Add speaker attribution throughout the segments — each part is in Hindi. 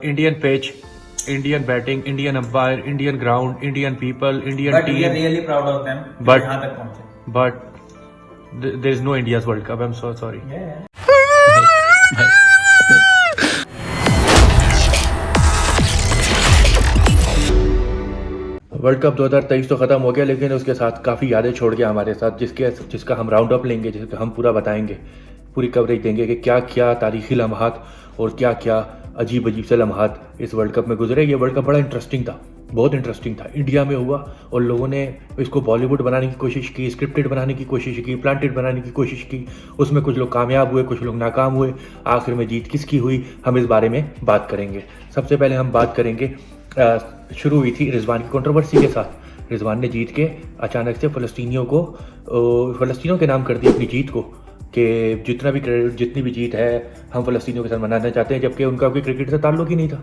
Speaker 1: Indian pitch, Indian batting, Indian umpire, Indian ground, Indian people, Indian
Speaker 2: But
Speaker 1: team.
Speaker 2: we are really proud of them.
Speaker 1: But-
Speaker 2: यहाँ तक पहुंचे.
Speaker 1: But there is no India's World Cup. I'm so sorry.
Speaker 2: Yeah.
Speaker 1: World cup 2023 तो ख़त्म हो गया, लेकिन उसके साथ काफ़ी यादें छोड़ गया हमारे साथ, जिसका हम राउंड अप लेंगे, जिसका हम पूरा बताएंगे, पूरी कवरेज देंगे कि क्या क्या तारीखी लम्हात और क्या क्या अजीब अजीब से लम्हात इस वर्ल्ड कप में गुजरे। ये वर्ल्ड कप बड़ा इंटरेस्टिंग था, बहुत इंटरेस्टिंग था। इंडिया में हुआ और लोगों ने इसको बॉलीवुड बनाने की कोशिश की, स्क्रिप्टेड बनाने की कोशिश की, प्लांटेड बनाने की कोशिश की। उसमें कुछ लोग कामयाब हुए, कुछ लोग नाकाम हुए। आखिर में जीत किसकी हुई, हम इस बारे में बात करेंगे। सबसे पहले हम बात करेंगे, शुरू हुई थी रिजवान की कंट्रोवर्सी के साथ। रिजवान ने जीत के अचानक से फ़लस्तीनियों के नाम कर दी अपनी जीत को, कि जितनी भी जीत है हम फ़लस्तीनियों के साथ मनाना चाहते हैं, जबकि उनका कोई क्रिकेट से ताल्लुक ही नहीं था।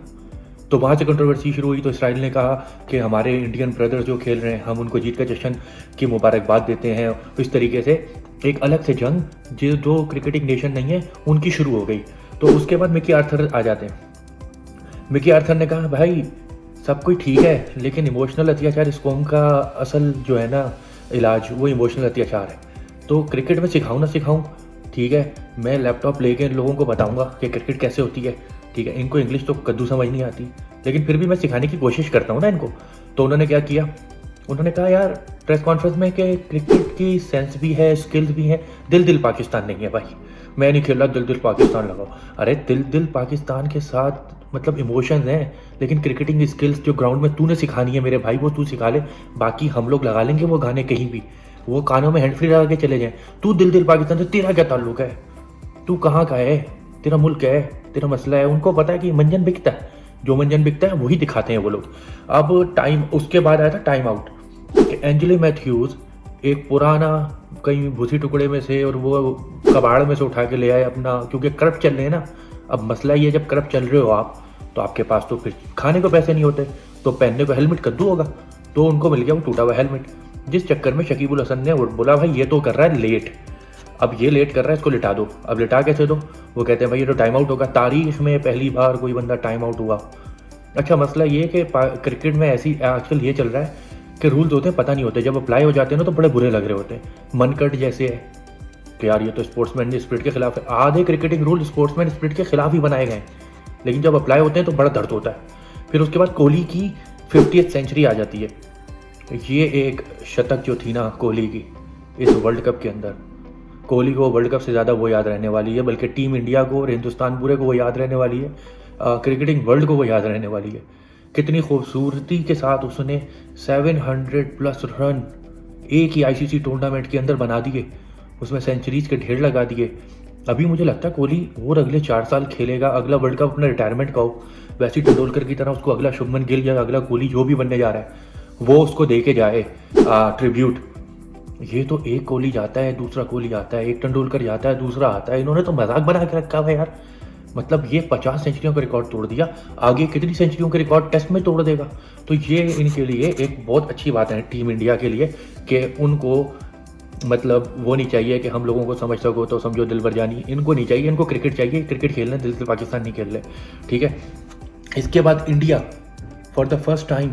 Speaker 1: तो वहाँ से कंट्रोवर्सी शुरू हुई। तो इसराइल ने कहा कि हमारे इंडियन ब्रदर्स जो खेल रहे हैं, हम उनको जीत का जश्न की मुबारकबाद देते हैं। इस तरीके से एक अलग से जंग जो क्रिकेटिंग नेशन नहीं है उनकी शुरू हो गई। तो उसके बाद मिकी आर्थर आ जाते हैं। मिकी आर्थर ने कहा, भाई सब कुछ ठीक है, लेकिन इमोशनल अत्याचार इस कौम का असल जो है ना इलाज, वो इमोशनल अत्याचार है। तो क्रिकेट में सिखाऊँ ना सिखाऊँ, ठीक है, मैं लैपटॉप लेके इन लोगों को बताऊंगा कि क्रिकेट कैसे होती है, ठीक है। इनको इंग्लिश तो कद्दू समझ नहीं आती, लेकिन फिर भी मैं सिखाने की कोशिश करता हूँ ना इनको। तो उन्होंने क्या किया, उन्होंने कहा यार प्रेस कॉन्फ्रेंस में कि क्रिकेट की सेंस भी है, स्किल्स भी है, दिल पाकिस्तान नहीं है भाई। मैं नहीं खेल रहा दिल पाकिस्तान लगाओ। अरे दिल पाकिस्तान के साथ मतलब इमोशंस हैं, लेकिन क्रिकेटिंग स्किल्स जो ग्राउंड में तूने सिखानी है मेरे भाई, वो तू सिखा ले। बाकी हम लोग लगा लेंगे वो गाने कहीं भी, वो कानों में हैंड फ्री लगा के चले जाएं। तू दिल पाकिस्तान से तेरा क्या ताल्लुक है, तू कहाँ का है, तेरा मुल्क है, तेरा मसला है। उनको पता है कि मंजन बिकता है, जो मंजन बिकता है वही दिखाते हैं वो लोग। अब टाइम, उसके बाद आया था टाइम आउट। एंजेलो मैथ्यूज एक पुराना कहीं भूसी टुकड़े में से और वो कबाड़ में से उठा के ले आए अपना, क्योंकि करप्ट चल रहे हैं ना। अब मसला ये, जब करप्ट चल रहे हो आप, तो आपके पास तो फिर खाने को पैसे नहीं होते, तो पहनने को हेलमेट कद्दू होगा। तो उनको मिल गया वो टूटा हुआ हेलमेट, जिस चक्कर में शकीबुल हसन ने बोला भाई ये तो कर रहा है लेट, अब ये लेट कर रहा है, इसको लिटा दो। अब लिटा कैसे दो, वो कहते हैं भाई ये तो टाइम आउट होगा। तारीख में पहली बार कोई बंदा टाइम आउट हुआ। अच्छा, मसला ये कि क्रिकेट में ऐसी आजकल ये चल रहा है कि रूल्स होते हैं पता नहीं होते, जब अप्लाई हो जाते हैं ना तो बड़े बुरे लग रहे होते हैं। मनकट जैसे है कि यार ये तो स्पोर्ट्समैन स्पिरिट के खिलाफ है। आधे क्रिकेटिंग रूल स्पोर्ट्समैन स्पिरिट के खिलाफ ही बनाए गए, लेकिन जब अप्लाई होते हैं तो बड़ा दर्द होता है। फिर उसके बाद कोहली की 50th सेंचुरी आ जाती है। ये एक शतक जो थी ना कोहली की इस वर्ल्ड कप के अंदर, कोहली को वर्ल्ड कप से ज़्यादा वो याद रहने वाली है, बल्कि टीम इंडिया को और हिंदुस्तान पूरे को वो याद रहने वाली है, क्रिकेटिंग वर्ल्ड को वो याद रहने वाली है। कितनी खूबसूरती के साथ उसने 700+ रन एक ही आईसीसी टूर्नामेंट के अंदर बना दिए, उसमें सेंचुरीज के ढेर लगा दिए। अभी मुझे लगता है कोहली और अगले 4 साल खेलेगा, अगला वर्ल्ड कप अपना रिटायरमेंट का हो, वैसे तेंदुलकर की तरह उसको अगला शुभमन गिल या अगला कोहली जो भी बनने जा रहा है वो उसको दे के जाए ट्रिब्यूट। ये तो एक कोहली जाता है, दूसरा कोहली आता है, एक तेंदुलकर जाता है, दूसरा आता है। इन्होंने तो मजाक बना के रखा हुआ है यार। मतलब ये 50 सेंचुरियों का रिकॉर्ड तोड़ दिया, आगे कितनी सेंचुरियों का रिकॉर्ड टेस्ट में तोड़ देगा। तो ये इनके लिए एक बहुत अच्छी बात है टीम इंडिया के लिए, कि उनको मतलब वो नहीं चाहिए कि हम लोगों को समझ सको तो समझो दिलबर जानी, इनको नहीं चाहिए, इनको क्रिकेट चाहिए, क्रिकेट खेलना, दिल से पाकिस्तान नहीं खेल रहे, ठीक है। इसके बाद India for the first time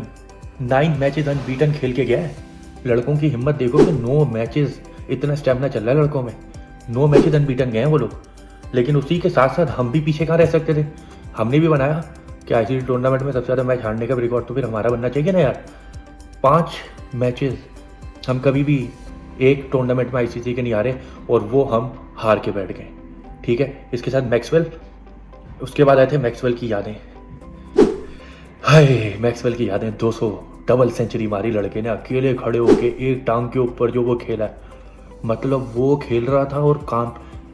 Speaker 1: 9 matches unbeaten खेल के गया है। लड़कों की हिम्मत देखो कि 9 मैचेस, इतना स्टेमिना चल रहा है लड़कों में, 9 मैचेस अनबीटन गए हैं वो लोग। लेकिन उसी के साथ साथ हम भी पीछे कहाँ रह सकते थे, हमने भी बनाया कि आईसीसी टूर्नामेंट में सबसे ज़्यादा मैच हारने का रिकॉर्ड तो फिर हमारा बनना चाहिए ना यार। 5 मैचेस हम कभी भी एक टूर्नामेंट में आईसीसी के नहीं हारे, और वो हम हार के बैठ गए, ठीक है। इसके साथ मैक्सवेल, उसके बाद आए थे मैक्सवेल की यादें। हाय, मैक्सवेल की यादें, 200 डबल सेंचुरी मारी लड़के ने अकेले खड़े होके एक टांग के ऊपर, जो वो खेला है। मतलब वो खेल रहा था और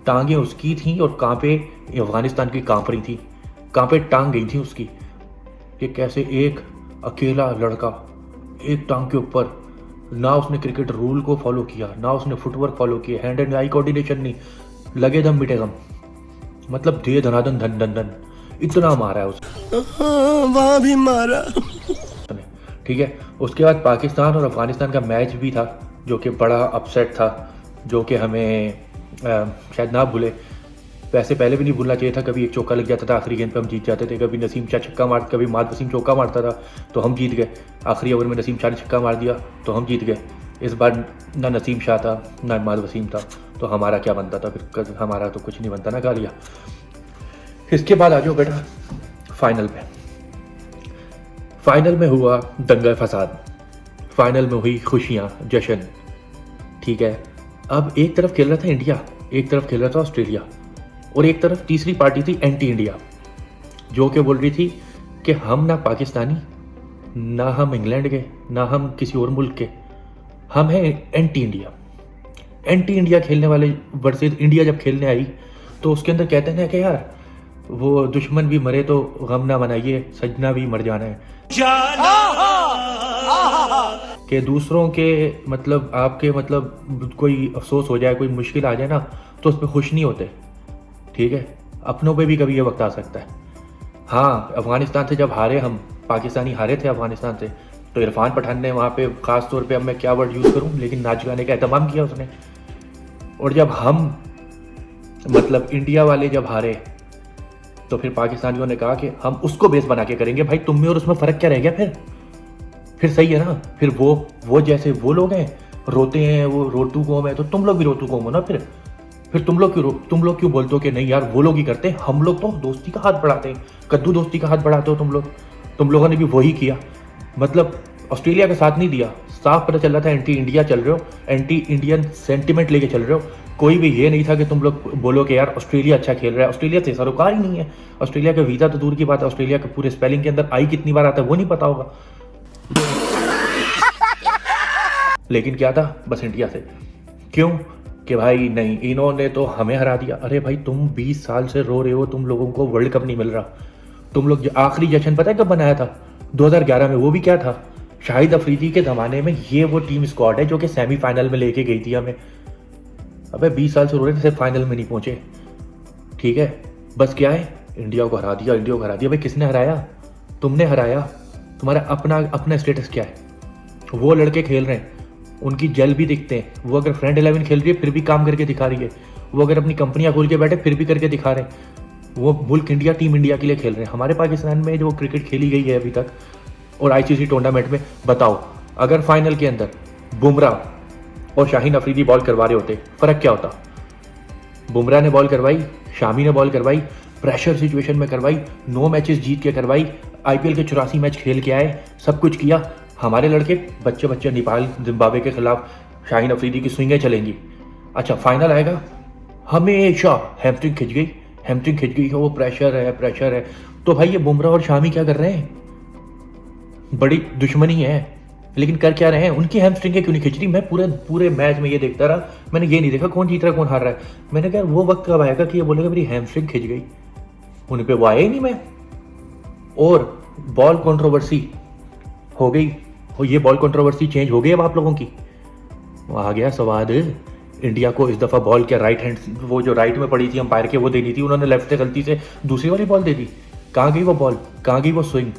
Speaker 1: टांगें उसकी थी और कांपे अफगानिस्तान की कांप रही थी, कांपे टांग गई थी उसकी। कि कैसे एक अकेला लड़का एक टांग के ऊपर, ना उसने क्रिकेट रूल को फॉलो किया, ना उसने फुटवर्क फॉलो किया, हैंड एंड आई कोऑर्डिनेशन नहीं, लगे दम मिटे गम, मतलब दे धनाधन धन धन धन, इतना मारा है उसने,
Speaker 3: वहां भी मारा,
Speaker 1: ठीक है। उसके बाद पाकिस्तान और अफगानिस्तान का मैच भी था, जो कि बड़ा अपसेट था, जो कि हमें शायद ना भूले। वैसे पहले भी नहीं भूलना चाहिए था, कभी एक चौका लग जाता था आखिरी गेंद पे हम जीत जाते थे, कभी नसीम शाह छक्का मार, कभी माद वसीम चौका मारता था तो हम जीत गए, आखिरी ओवर में नसीम शाह ने छक्का मार दिया तो हम जीत गए। इस बार ना नसीम शाह था ना माद वसीम था, तो हमारा क्या बनता था फिर, हमारा तो कुछ नहीं बनता ना गालिया। इसके बाद आ जाओ बेटा फाइनल पे। फाइनल में हुआ दंगा फसाद, फाइनल में हुई खुशियाँ, जश्न, ठीक है। अब एक तरफ खेल रहा था इंडिया, एक तरफ खेल रहा था ऑस्ट्रेलिया, और एक तरफ तीसरी पार्टी थी एंटी इंडिया, जो कि बोल रही थी कि हम ना पाकिस्तानी, ना हम इंग्लैंड के, ना हम किसी और मुल्क के, हम हैं एंटी इंडिया। एंटी इंडिया खेलने वाले वर्सेस इंडिया जब खेलने आई तो उसके अंदर कहते हैं कि यार वो दुश्मन भी मरे तो गम ना मनाइए, सजना भी मर जाना है, कि दूसरों के मतलब आपके मतलब कोई अफसोस हो जाए, कोई मुश्किल आ जाए ना तो उस पर खुश नहीं होते, ठीक है। अपनों पे भी कभी ये वक्त आ सकता है। हाँ, अफगानिस्तान से जब हारे हम, पाकिस्तानी हारे थे अफगानिस्तान से, तो इरफान पठान ने वहाँ पे ख़ास तौर पे, अब मैं क्या वर्ड यूज़ करूँ, लेकिन नाच गाने का एहतमाम किया उसने। और जब हम मतलब इंडिया वाले जब हारे तो फिर पाकिस्तानियों ने कहा कि हम उसको बेस बना के करेंगे। भाई तुम में और उसमें फ़र्क क्या रह गया फिर सही है ना। फिर वो जैसे वो लोग हैं रोते हैं, वो रोटू कौम है, तो तुम लोग भी रोटू कौम हो ना। फिर तुम लोग क्यों बोलते हो कि नहीं यार वो लोग ही करते हैं, हम लोग तो दोस्ती का हाथ बढ़ाते हैं, कद्दू दोस्ती का हाथ बढ़ाते हो तुम लोगों ने भी वही किया। मतलब ऑस्ट्रेलिया का साथ नहीं दिया, साफ पता चल रहा था एंटी इंडिया चल रहे हो, एंटी इंडियन सेंटिमेंट लेके चल रहे हो। कोई भी ये नहीं था कि तुम लोग बोलो कि यार ऑस्ट्रेलिया अच्छा खेल रहा है, ऑस्ट्रेलिया से सरोकार ही नहीं है, ऑस्ट्रेलिया का वीज़ा तो दूर की बात है, ऑस्ट्रेलिया के पूरे स्पेलिंग के अंदर आई कितनी बार आता है वो नहीं पता होगा। लेकिन क्या था, बस इंडिया से। क्यों कि भाई नहीं, इन्होंने तो हमें हरा दिया। अरे भाई तुम 20 साल से रो रहे हो, तुम लोगों को वर्ल्ड कप नहीं मिल रहा। तुम लोग आखिरी जश्न पता है कब बनाया था? 2011 में। वो भी क्या था, शाहिद अफरीदी के ज़माने में। ये वो टीम स्क्वाड है जो कि सेमीफाइनल में लेके गई थी हमें। अबे 20 साल से रो रहे थे, सिर्फ फाइनल में नहीं पहुंचे, ठीक है। बस क्या है, इंडिया को हरा दिया, इंडिया को हरा दिया। भाई किसने हराया? तुमने हराया। तुम्हारा अपना स्टेटस क्या है? वो लड़के खेल रहे हैं, उनकी जेल भी दिखते हैं। वो अगर फ्रेंड 11 खेल रही है फिर भी काम करके दिखा रही है। वो अगर अपनी कंपनियां खोल के बैठे फिर भी करके दिखा रहे हैं। वो मुल्क इंडिया, टीम इंडिया के लिए खेल रहे हैं। हमारे पाकिस्तान में जो क्रिकेट खेली गई है अभी तक और आईसीसी टूर्नामेंट में, बताओ अगर फाइनल के अंदर बुमराह और शाहीन अफरीदी बॉल करवा रहे होते, फ़र्क क्या होता? बुमराह ने बॉल करवाई, शामी ने बॉल करवाई, प्रेशर सिचुएशन में करवाई, 9 मैचेस जीत के करवाई, आईपीएल के 84 मैच खेल के आए, सब कुछ किया। हमारे लड़के बच्चे नेपाल जिम्बाब्वे के खिलाफ शाहीन अफरीदी की स्विंगें चलेंगी। अच्छा फाइनल आएगा, हमेशा हैमस्ट्रिंग खिंच गई, वो प्रेशर है। तो भाई ये बुमराह और शामी क्या कर रहे हैं? बड़ी दुश्मनी है, लेकिन कर क्या रहे हैं? उनकी हैमस्ट्रिंग क्यों नहीं खिंच रही? मैं पूरे मैच में ये देखता रहा, मैंने ये नहीं देखा कौन जीत रहा है कौन हार रहा है। मैंने कहा वो वक्त कब आएगा कि ये बोलेगा मेरी हैमस्ट्रिंग खिंच गई? उन पे वो आया ही नहीं मैं। और बॉल कंट्रोवर्सी हो गई, ये बॉल कंट्रोवर्सी चेंज हो गई अब आप लोगों की। आ गया स्वाद। इंडिया को इस दफ़ा बॉल क्या राइट हैंड, वो जो राइट में पड़ी थी अंपायर के, वो देनी थी, उन्होंने लेफ्ट से गलती से दूसरी वाली बॉल दे दी। कहाँ गई वो बॉल, कहाँ गई वो स्विंग?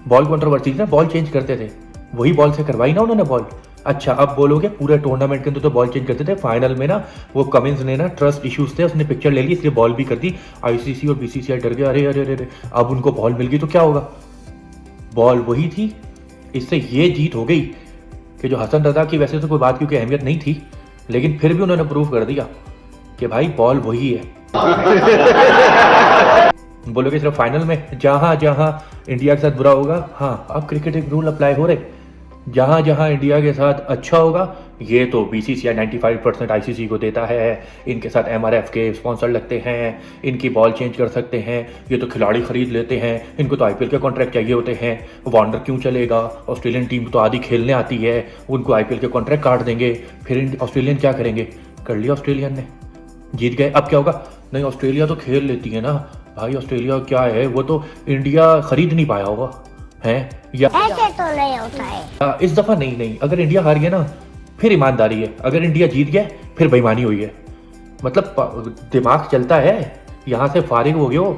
Speaker 1: बॉल कंट्रोवर्सी ना, बॉल चेंज करते थे, वही बॉल से करवाई ना उन्होंने बॉल। अच्छा अब बोलोगे पूरे टूर्नामेंट के अंदर तो बॉल चेंज करते थे, फाइनल में ना वो कमिंस ने ना ट्रस्ट इश्यूज थे, उसने पिक्चर ले ली इसलिए बॉल भी कर दी। आईसीसी और बीसीसीआई डर गया, अरे अब उनको बॉल मिल गई तो क्या होगा? बॉल वही थी। इससे ये जीत हो गई कि जो हसन रजा की वैसे तो कोई बात क्योंकि अहमियत नहीं थी, लेकिन फिर भी उन्होंने प्रूव कर दिया कि भाई बॉल वही है। बोलोगे सिर्फ फाइनल में जहां इंडिया के साथ बुरा होगा, हाँ अब क्रिकेट एक रूल अप्लाई हो रहे, जहां इंडिया के साथ अच्छा होगा ये तो बीसीसीआई 95% आईसीसी को देता है, इनके साथ एमआरएफ के स्पॉन्सर लगते हैं, इनकी बॉल चेंज कर सकते हैं, ये तो खिलाड़ी खरीद लेते हैं, इनको तो आईपीएल के कॉन्ट्रैक्ट चाहिए होते हैं, वार्नर क्यों चलेगा? ऑस्ट्रेलियन टीम तो आधी खेलने आती है, उनको आईपीएल के कॉन्ट्रैक्ट काट देंगे, फिर ऑस्ट्रेलियन क्या करेंगे? कर लिया ऑस्ट्रेलियन ने, जीत गए। अब क्या होगा? नहीं ऑस्ट्रेलिया तो खेल लेती है ना भाई, ऑस्ट्रेलिया क्या है, वो तो इंडिया खरीद नहीं पाया होगा है या
Speaker 2: ऐसे तो नहीं होता है।
Speaker 1: इस दफा नहीं, अगर इंडिया हार गया ना फिर ईमानदारी है, अगर इंडिया जीत गया फिर बेईमानी हुई है। मतलब दिमाग चलता है, यहाँ से फारिग हो गए हो।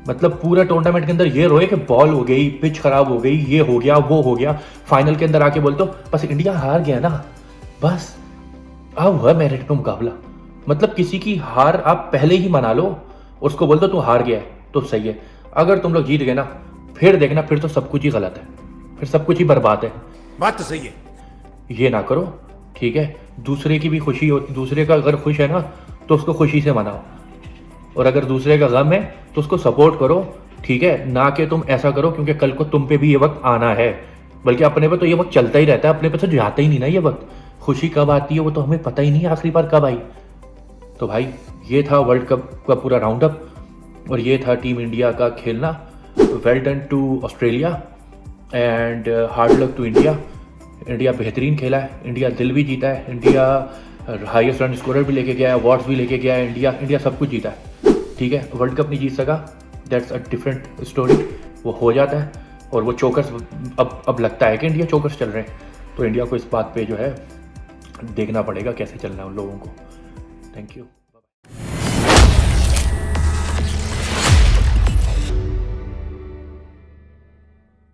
Speaker 1: मतलब पूरा टूर्नामेंट के अंदर ये रोए कि बॉल हो गई, पिच खराब हो गई, ये हो गया वो हो गया, फाइनल के अंदर आके बोलते हो बस इंडिया हार गया ना, बस अब हुआ मेरिट पे मुकाबला। मतलब किसी की हार आप पहले ही मना लो, उसको बोल दो तू हार गया है तो सही है। अगर तुम लोग जीत गए ना, फिर देखना फिर तो सब कुछ ही गलत है, फिर सब कुछ ही बर्बाद है।
Speaker 4: बात तो सही है।
Speaker 1: ये ना करो, ठीक है। दूसरे की भी खुशी होती, दूसरे का अगर खुश है ना तो उसको खुशी से मनाओ, और अगर दूसरे का गम है तो उसको सपोर्ट करो, ठीक है। ना कि तुम ऐसा करो क्योंकि कल को तुम पे भी ये वक्त आना है, बल्कि अपने पे तो ये वक्त चलता ही रहता है, अपने पे तो जाता ही नहीं ना ये वक्त। खुशी कब आती है वो तो हमें पता ही नहीं है आखिरी बार कब आई। तो भाई ये था वर्ल्ड कप का पूरा राउंड अप, और ये था टीम इंडिया का खेलना। Well done to Australia and hard luck to India. India बेहतरीन खेला है, इंडिया दिल भी जीता है, इंडिया हाईएस्ट रन स्कोरर भी लेके गया है, अवार्ड्स भी लेके गया है, इंडिया सब कुछ जीता है, ठीक है। वर्ल्ड कप नहीं जीत सका, दैट्स अ डिफरेंट स्टोरी, वो हो जाता है। और वो चोकर्स अब लगता है कि इंडिया चोकर्स चल रहे हैं, तो इंडिया को इस बात पे जो है देखना पड़ेगा कैसे चलना है उन लोगों को। Thank you.